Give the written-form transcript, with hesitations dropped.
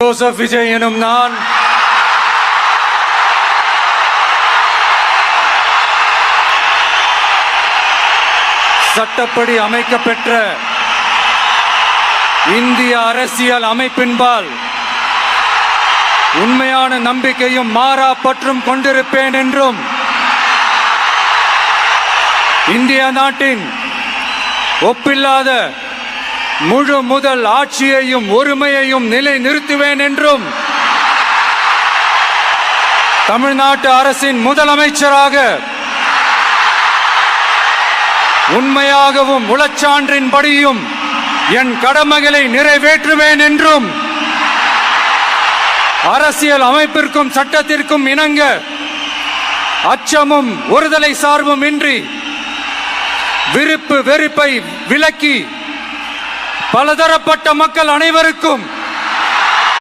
Joseph Vijay எனும் நான் சட்டப்படி அமைக்கப்பெற்ற இந்திய அரசியல் அமைப்பின்பால் உண்மையான நம்பிக்கையும் மாறா பற்றும் கொண்டிருப்பேன் என்றும் இந்திய நாட்டின் ஒப்பில்லாத முழு முதல் ஆட்சியையும் ஒருமையையும் நிலை நிறுத்துவேன் என்றும் தமிழ்நாட்டு அரசின் முதலமைச்சராக உண்மையாகவும் உளச்சான்றின்படியும் என் கடமைகளை நிறைவேற்றுவேன் என்றும் அரசியல் அமைப்பிற்கும் சட்டத்திற்கும் இணங்க அச்சமும் ஒருதலை சார்பும் இன்றி விருப்பு வெறுப்பை விலக்கி பலதரப்பட்ட மக்கள் அனைவருக்கும்